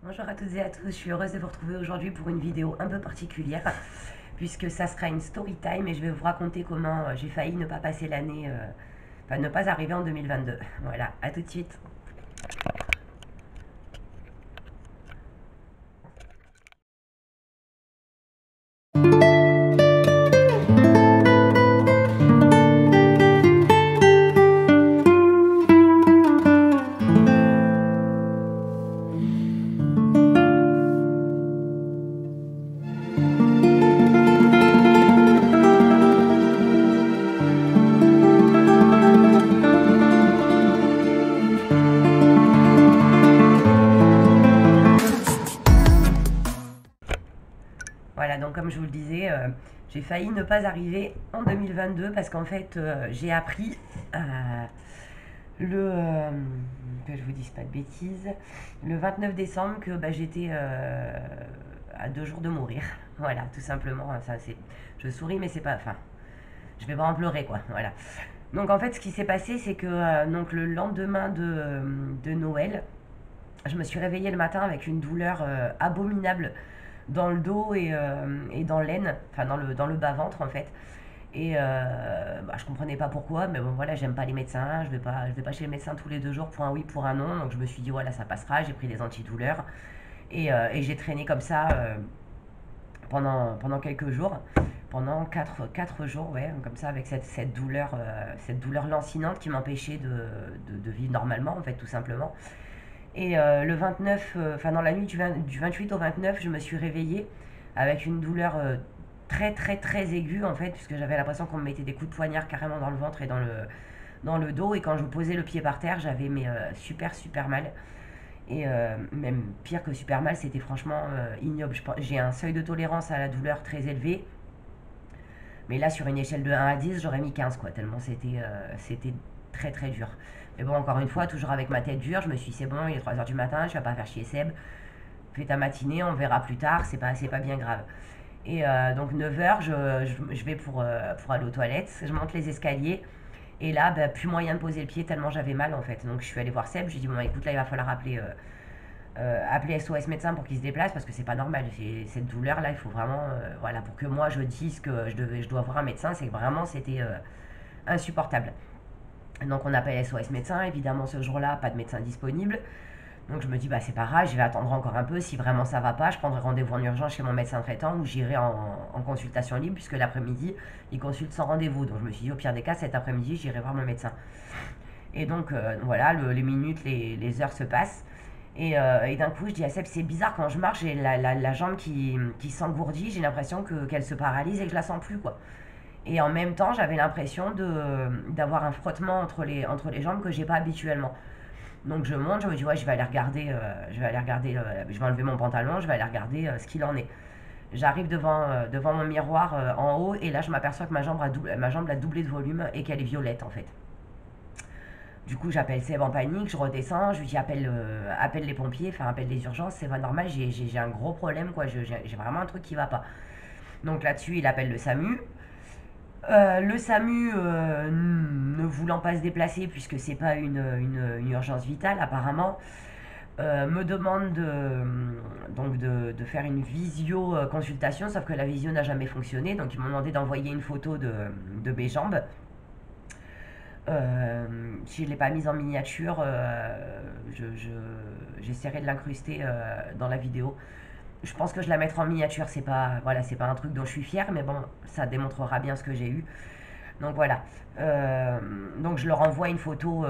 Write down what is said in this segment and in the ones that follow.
Bonjour à toutes et à tous, je suis heureuse de vous retrouver aujourd'hui pour une vidéo un peu particulière puisque ça sera une story time et je vais vous raconter comment j'ai failli ne pas passer l'année, enfin ne pas arriver en 2022. Voilà, à tout de suite. Voilà, donc comme je vous le disais, j'ai failli ne pas arriver en 2022 parce qu'en fait j'ai appris que je vous dise pas de bêtises, le 29 décembre que j'étais à 2 jours de mourir. Voilà, tout simplement. Ça, je souris, mais c'est pas. Enfin, je vais pas en pleurer, quoi. Voilà. Donc en fait, ce qui s'est passé, c'est que donc le lendemain de Noël, je me suis réveillée le matin avec une douleur abominable dans le dos et dans l'aine, enfin dans le bas-ventre en fait. Et je comprenais pas pourquoi, mais bon voilà, j'aime pas les médecins, je vais pas chez le médecin tous les 2 jours pour un oui, pour un non, donc je me suis dit voilà, ça passera, j'ai pris des antidouleurs et j'ai traîné comme ça pendant quelques jours, pendant 4 jours, ouais, comme ça, avec cette douleur lancinante qui m'empêchait de vivre normalement, en fait, tout simplement. Et le 29, enfin dans la nuit du 28 au 29, je me suis réveillée avec une douleur très très très aiguë, en fait, puisque j'avais l'impression qu'on me mettait des coups de poignard carrément dans le ventre et dans le dos. Et quand je posais le pied par terre, j'avais super super mal. Et même pire que super mal, c'était franchement ignoble. J'ai un seuil de tolérance à la douleur très élevé. Mais là, sur une échelle de 1 à 10, j'aurais mis 15, quoi, tellement c'était très très dur. Mais bon, encore une fois, toujours avec ma tête dure, je me suis dit, c'est bon, il est 3 heures du matin, je vais pas faire chier Seb. Fais ta matinée, on verra plus tard, c'est pas bien grave. Et donc 9 heures, je vais pour aller aux toilettes, je monte les escaliers. Et là, plus moyen de poser le pied tellement j'avais mal en fait. Donc je suis allée voir Seb, je lui ai dit, bon, écoute, là, il va falloir appeler SOS médecin pour qu'il se déplace parce que c'est pas normal. Cette douleur là, il faut vraiment, voilà, pour que moi je dise que je dois voir un médecin, c'est que vraiment c'était insupportable. Donc on appelle SOS médecin, évidemment ce jour-là, pas de médecin disponible. Donc je me dis, c'est pas grave, je vais attendre encore un peu. Si vraiment ça va pas, je prendrai rendez-vous en urgence chez mon médecin traitant ou j'irai en consultation libre puisque l'après-midi, il consulte sans rendez-vous. Donc je me suis dit, au pire des cas, cet après-midi, j'irai voir mon médecin. Et donc voilà, les minutes, les heures se passent. Et d'un coup, je dis à Seb, c'est bizarre, quand je marche, j'ai la jambe qui s'engourdit, j'ai l'impression qu'elle se paralyse et que je la sens plus, quoi. Et en même temps, j'avais l'impression d'avoir un frottement entre les jambes que j'ai pas habituellement. Donc je monte, je me dis, ouais, je vais aller regarder, je vais enlever mon pantalon, je vais aller regarder ce qu'il en est. J'arrive devant mon miroir en haut et là je m'aperçois que ma jambe a doublé de volume et qu'elle est violette en fait. Du coup, j'appelle Seb en panique, je redescends, je lui dis appelle les pompiers, enfin appelle les urgences, c'est pas normal, j'ai un gros problème, quoi, j'ai vraiment un truc qui va pas. Donc là-dessus, il appelle le SAMU. Le SAMU ne voulant pas se déplacer puisque c'est pas une urgence vitale apparemment, me demande donc de faire une visio consultation, sauf que la visio n'a jamais fonctionné, donc ils m'ont demandé d'envoyer une photo de mes jambes. Si je ne l'ai pas mise en miniature, j'essaierai de l'incruster dans la vidéo. Je pense que je la mettrai en miniature, c'est pas un truc dont je suis fière, mais bon, ça démontrera bien ce que j'ai eu. Donc voilà. Donc je leur envoie une photo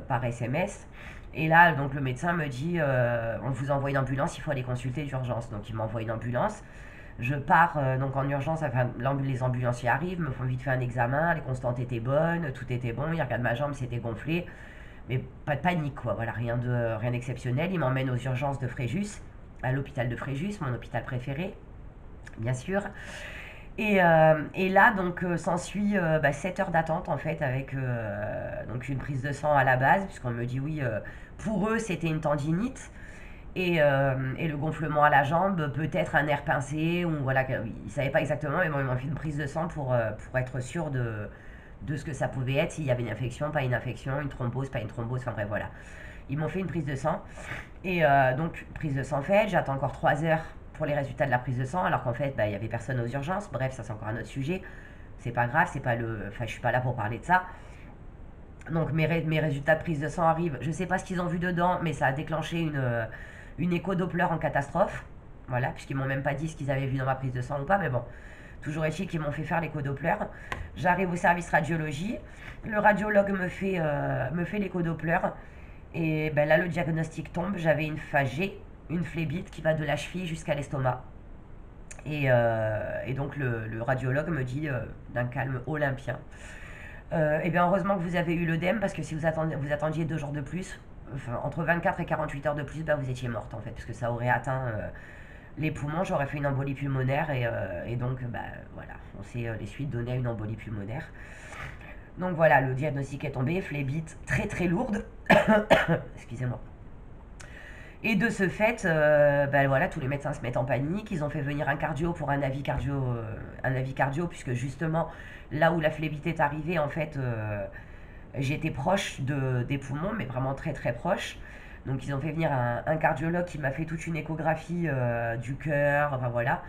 par SMS. Et là, donc le médecin me dit, on vous envoie une ambulance, il faut aller consulter d'urgence. Donc il m'envoie une ambulance. Je pars donc en urgence, enfin, les ambulanciers arrivent, me font vite fait un examen, les constantes étaient bonnes, tout était bon, ils regardent ma jambe, c'était gonflé, mais pas de panique, quoi, voilà, rien d'exceptionnel. Ils m'emmènent aux urgences de Fréjus, à l'hôpital de Fréjus, mon hôpital préféré, bien sûr. Et là, donc, s'ensuit 7 heures d'attente, en fait, avec donc une prise de sang à la base, puisqu'on me dit oui, pour eux, c'était une tendinite. Et le gonflement à la jambe, peut-être un nerf pincé, ou voilà, ils ne savaient pas exactement, mais bon, ils m'ont fait une prise de sang pour être sûr de ce que ça pouvait être, s'il y avait une infection, pas une infection, une thrombose, pas une thrombose, enfin bref, voilà. Ils m'ont fait une prise de sang. Et donc, prise de sang faite, j'attends encore 3 heures pour les résultats de la prise de sang, alors qu'en fait, bah, il n'y avait personne aux urgences. Bref, ça c'est encore un autre sujet. C'est pas grave, c'est pas le. Enfin, je suis pas là pour parler de ça. Donc mes résultats de prise de sang arrivent. Je sais pas ce qu'ils ont vu dedans, mais ça a déclenché une écho-doppler en catastrophe. Voilà, puisqu'ils m'ont même pas dit ce qu'ils avaient vu dans ma prise de sang ou pas, mais bon. Toujours est-il qu'ils m'ont fait faire l'écho-doppler. J'arrive au service radiologie. Le radiologue me fait l'écho-doppler. Et ben là, le diagnostic tombe. J'avais une phagée, une phlébite qui va de la cheville jusqu'à l'estomac. Et donc le radiologue me dit d'un calme olympien. Et bien heureusement que vous avez eu l'œdème parce que si vous attendiez 2 jours de plus, enfin, entre 24 et 48 heures de plus, bah, vous étiez morte en fait, parce que ça aurait atteint les poumons, j'aurais fait une embolie pulmonaire et donc bah, voilà, on sait les suites données à une embolie pulmonaire. Donc voilà, le diagnostic est tombé, phlébite très très lourde, excusez-moi. Et de ce fait, ben voilà, tous les médecins se mettent en panique. Ils ont fait venir un cardio pour un avis cardio, puisque justement, là où la phlébite est arrivée, en fait, j'étais proche des poumons, mais vraiment très très proche. Donc ils ont fait venir un cardiologue qui m'a fait toute une échographie du cœur, enfin voilà.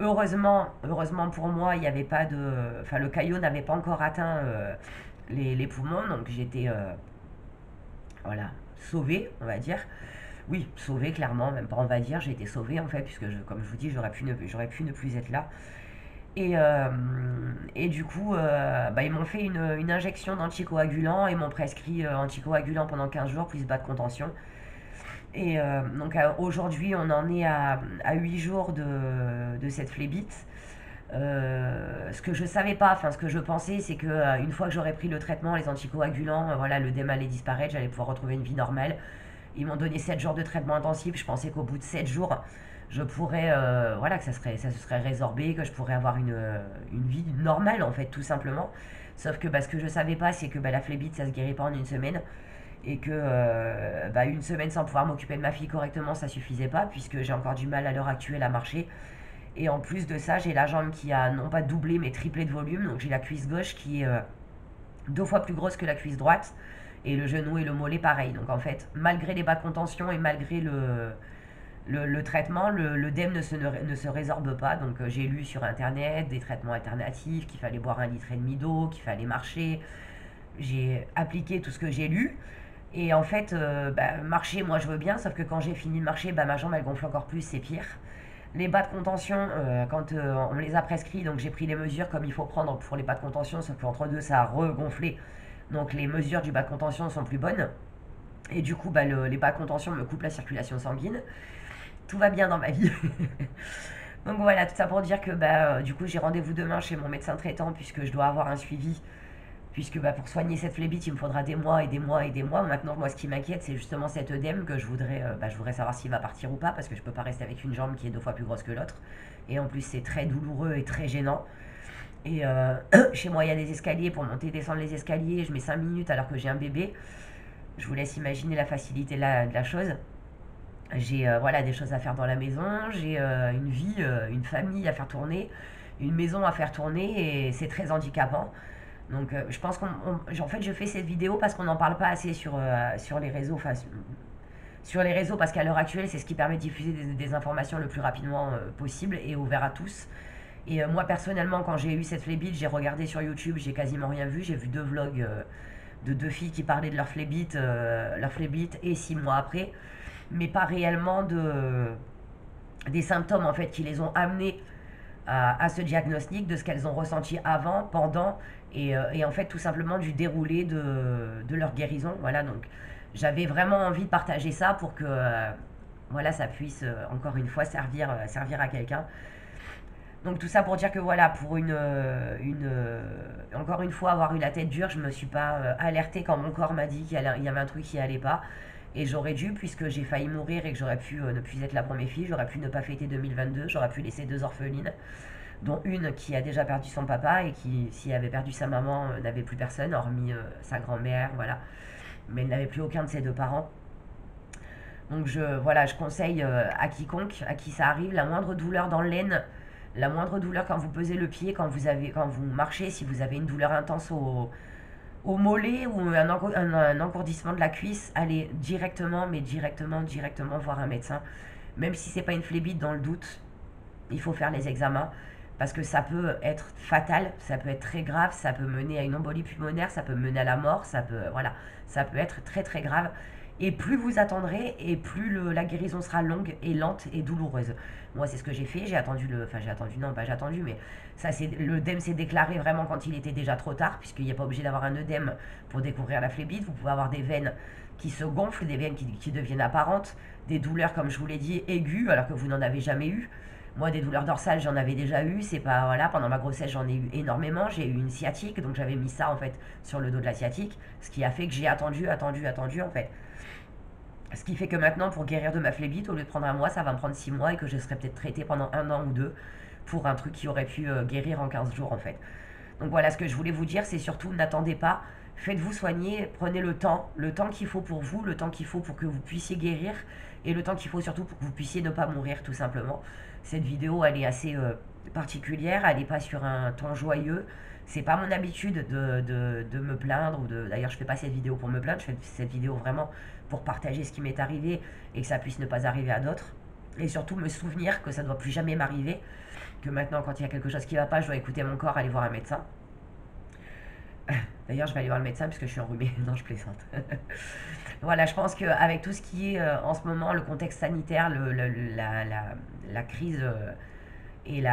Heureusement pour moi, il n'y avait pas de, enfin le caillot n'avait pas encore atteint les poumons, donc j'étais voilà sauvée, on va dire. Oui, sauvée clairement, même pas on va dire, j'ai été sauvée en fait, puisque comme je vous dis, j'aurais pu ne plus être là. Et du coup, bah, ils m'ont fait une injection d'anticoagulant et m'ont prescrit anticoagulant pendant 15 jours, plus bas de contention. Et donc aujourd'hui, on en est à 8 jours de cette phlébite. Ce que je savais pas, enfin ce que je pensais, c'est que une fois que j'aurais pris le traitement, les anticoagulants, voilà, le l'œdème allait disparaître, j'allais pouvoir retrouver une vie normale. Ils m'ont donné 7 jours de traitement intensif. Je pensais qu'au bout de 7 jours, je pourrais, voilà, que ça se serait résorbé, que je pourrais avoir une vie normale, en fait, tout simplement. Sauf que bah, ce que je savais pas, c'est que bah, la phlébite, ça se guérit pas en une semaine. Et que bah, une semaine sans pouvoir m'occuper de ma fille correctement, ça suffisait pas, puisque j'ai encore du mal à l'heure actuelle à marcher. Et en plus de ça, j'ai la jambe qui a non pas doublé, mais triplé de volume. Donc j'ai la cuisse gauche qui est 2 fois plus grosse que la cuisse droite et le genou et le mollet pareil. Donc en fait, malgré les bas de contention et malgré le traitement, l'œdème ne se résorbe pas. Donc j'ai lu sur internet des traitements alternatifs, qu'il fallait boire 1,5 litre d'eau, qu'il fallait marcher. J'ai appliqué tout ce que j'ai lu. Et en fait, bah, marcher, moi je veux bien, sauf que quand j'ai fini de marcher, bah, ma jambe elle gonfle encore plus, c'est pire. Les bas de contention, quand on me les a prescrits, donc j'ai pris les mesures comme il faut prendre pour les bas de contention, sauf qu'entre deux ça a regonflé. Donc les mesures du bas de contention sont plus bonnes. Et du coup, bah, les bas de contention me coupent la circulation sanguine. Tout va bien dans ma vie. Donc voilà, tout ça pour dire que bah, du coup j'ai rendez-vous demain chez mon médecin traitant puisque je dois avoir un suivi. Puisque bah, pour soigner cette phlébite, il me faudra des mois et des mois et des mois. Maintenant, moi, ce qui m'inquiète, c'est justement cet œdème que je voudrais savoir s'il va partir ou pas, parce que je peux pas rester avec une jambe qui est 2 fois plus grosse que l'autre. Et en plus, c'est très douloureux et très gênant. Et chez moi, il y a des escaliers. Pour monter et descendre les escaliers, je mets 5 minutes alors que j'ai un bébé. Je vous laisse imaginer la facilité de la chose. J'ai voilà, des choses à faire dans la maison, j'ai une vie, une famille à faire tourner, une maison à faire tourner, et c'est très handicapant. Donc je pense en fait je fais cette vidéo parce qu'on n'en parle pas assez sur les réseaux, enfin sur les réseaux, parce qu'à l'heure actuelle c'est ce qui permet de diffuser des informations le plus rapidement possible et ouvert à tous. Et moi personnellement, quand j'ai eu cette phlébite, j'ai regardé sur YouTube, j'ai quasiment rien vu, j'ai vu 2 vlogs de 2 filles qui parlaient de leur phlébite et 6 mois après, mais pas réellement des symptômes en fait qui les ont amenés à ce diagnostic, de ce qu'elles ont ressenti avant, pendant et en fait tout simplement du déroulé de leur guérison. Voilà, donc j'avais vraiment envie de partager ça pour que voilà, ça puisse encore une fois servir à quelqu'un. Donc tout ça pour dire que voilà, pour encore une fois avoir eu la tête dure, je me suis pas alertée quand mon corps m'a dit qu'il y avait un truc qui allait pas. Et j'aurais dû, puisque j'ai failli mourir et que j'aurais pu ne plus être là pour mes filles, j'aurais pu ne pas fêter 2022, j'aurais pu laisser 2 orphelines, dont une qui a déjà perdu son papa et qui, s'il avait perdu sa maman, n'avait plus personne, hormis sa grand-mère, voilà. Mais elle n'avait plus aucun de ses 2 parents. Donc voilà, je conseille à quiconque, à qui ça arrive, la moindre douleur dans l'aine, la moindre douleur quand vous pesez le pied, quand vous marchez, si vous avez une douleur intense au au mollet ou un engourdissement de la cuisse, allez directement, mais directement voir un médecin. Même si c'est pas une phlébite, dans le doute, il faut faire les examens parce que ça peut être fatal, ça peut être très grave, ça peut mener à une embolie pulmonaire, ça peut mener à la mort, ça peut être très très grave. Et plus vous attendrez, et plus la guérison sera longue et lente et douloureuse. Moi, c'est ce que j'ai fait. J'ai attendu enfin, j'ai attendu, non, pas j'ai attendu, mais l'œdème s'est déclaré vraiment quand il était déjà trop tard, puisqu'il n'est pas obligé d'avoir un œdème pour découvrir la phlébite. Vous pouvez avoir des veines qui se gonflent, des veines qui deviennent apparentes, des douleurs, comme je vous l'ai dit, aiguës, alors que vous n'en avez jamais eu. Moi, des douleurs dorsales, j'en avais déjà eu. C'est pas, voilà, pendant ma grossesse, j'en ai eu énormément. J'ai eu une sciatique, donc j'avais mis ça, en fait, sur le dos de la sciatique. Ce qui a fait que j'ai attendu, en fait. Ce qui fait que maintenant, pour guérir de ma phlébite, au lieu de prendre un mois, ça va me prendre 6 mois et que je serai peut-être traitée pendant un an ou deux pour un truc qui aurait pu guérir en 15 jours, en fait. Donc voilà, ce que je voulais vous dire, c'est surtout n'attendez pas, faites-vous soigner, prenez le temps qu'il faut pour vous, le temps qu'il faut pour que vous puissiez guérir et le temps qu'il faut surtout pour que vous puissiez ne pas mourir, tout simplement. Cette vidéo, elle est assez particulière, elle n'est pas sur un ton joyeux. C'est pas mon habitude de me plaindre d'ailleurs je fais pas cette vidéo pour me plaindre, je fais cette vidéo vraiment pour partager ce qui m'est arrivé et que ça puisse ne pas arriver à d'autres et surtout me souvenir que ça ne doit plus jamais m'arriver, que maintenant quand il y a quelque chose qui va pas, je dois écouter mon corps, aller voir un médecin. D'ailleurs, je vais aller voir le médecin puisque je suis enrhumée. Non, je plaisante. Voilà, je pense qu'avec tout ce qui est en ce moment, le contexte sanitaire, la crise et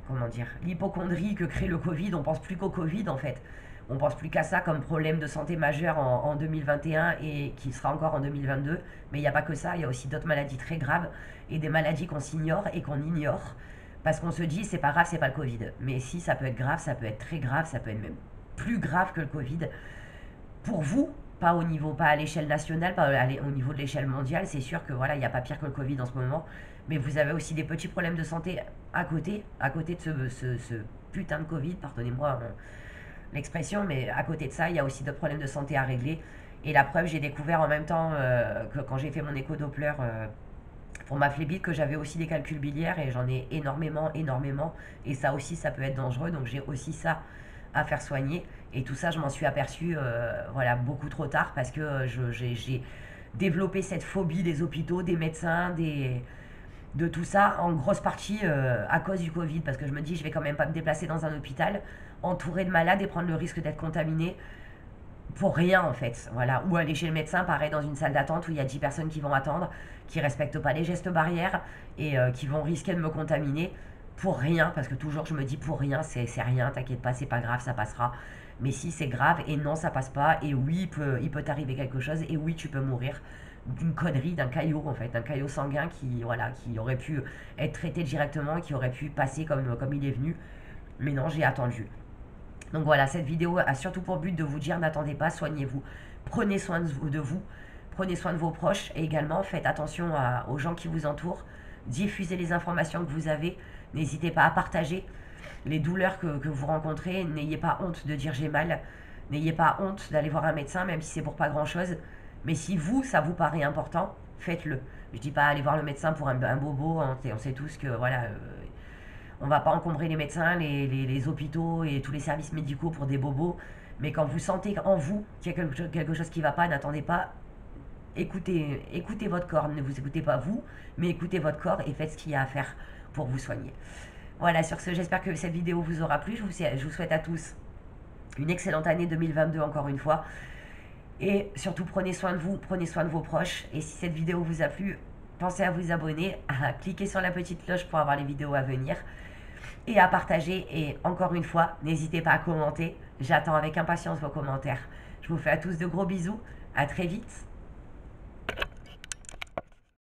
comment dire, l'hypocondrie que crée le Covid, on pense plus qu'au Covid en fait. On pense plus qu'à ça comme problème de santé majeur en 2021 et qui sera encore en 2022. Mais il n'y a pas que ça, il y a aussi d'autres maladies très graves et des maladies qu'on s'ignore et qu'on ignore parce qu'on se dit c'est pas grave, c'est pas le Covid. Mais si, ça peut être grave, ça peut être très grave, ça peut être même plus grave que le Covid. Pour vous, pas au niveau, pas à l'échelle nationale, pas au niveau de l'échelle mondiale, c'est sûr que voilà, il n'y a pas pire que le Covid en ce moment. Mais vous avez aussi des petits problèmes de santé à côté de ce putain de Covid, pardonnez-moi l'expression, mais à côté de ça, il y a aussi d'autres problèmes de santé à régler. Et la preuve, j'ai découvert en même temps que quand j'ai fait mon écho Doppler pour ma phlébite, que j'avais aussi des calculs biliaires et j'en ai énormément. Et ça aussi, ça peut être dangereux. Donc j'ai aussi ça à faire soigner. Et tout ça, je m'en suis aperçue voilà, beaucoup trop tard parce que j'ai développé cette phobie des hôpitaux, des médecins, de tout ça, en grosse partie à cause du Covid. Parce que je me dis, je vais quand même pas me déplacer dans un hôpital entouré de malades et prendre le risque d'être contaminé pour rien en fait. Voilà. Ou aller chez le médecin, pareil, dans une salle d'attente où il y a 10 personnes qui vont attendre, qui respectent pas les gestes barrières et qui vont risquer de me contaminer pour rien, parce que toujours je me dis pour rien, c'est rien, t'inquiète pas, c'est pas grave, ça passera. Mais si, c'est grave, et non, ça passe pas, et oui, il peut t'arriver quelque chose, et oui, tu peux mourir d'une connerie, d'un caillot en fait, d'un caillot sanguin qui aurait pu être traité directement, qui aurait pu passer comme il est venu. Mais non, j'ai attendu. Donc voilà, cette vidéo a surtout pour but de vous dire n'attendez pas, soignez-vous, prenez soin de vous, prenez soin de vos proches et également faites attention aux gens qui vous entourent, diffusez les informations que vous avez, n'hésitez pas à partager les douleurs que vous rencontrez, n'ayez pas honte de dire j'ai mal, n'ayez pas honte d'aller voir un médecin même si c'est pour pas grand chose, mais si vous, ça vous paraît important, faites-le. Je dis pas aller voir le médecin pour un bobo, on sait tous que voilà, on va pas encombrer les médecins, les hôpitaux et tous les services médicaux pour des bobos. Mais quand vous sentez en vous qu'il y a quelque chose qui ne va pas, n'attendez pas. Écoutez votre corps. Ne vous écoutez pas vous, mais écoutez votre corps et faites ce qu'il y a à faire pour vous soigner. Voilà, sur ce, j'espère que cette vidéo vous aura plu. Je vous souhaite à tous une excellente année 2022 encore une fois. Et surtout, prenez soin de vous, prenez soin de vos proches. Et si cette vidéo vous a plu, pensez à vous abonner, à cliquer sur la petite cloche pour avoir les vidéos à venir et à partager. Et encore une fois, n'hésitez pas à commenter. J'attends avec impatience vos commentaires. Je vous fais à tous de gros bisous. À très vite.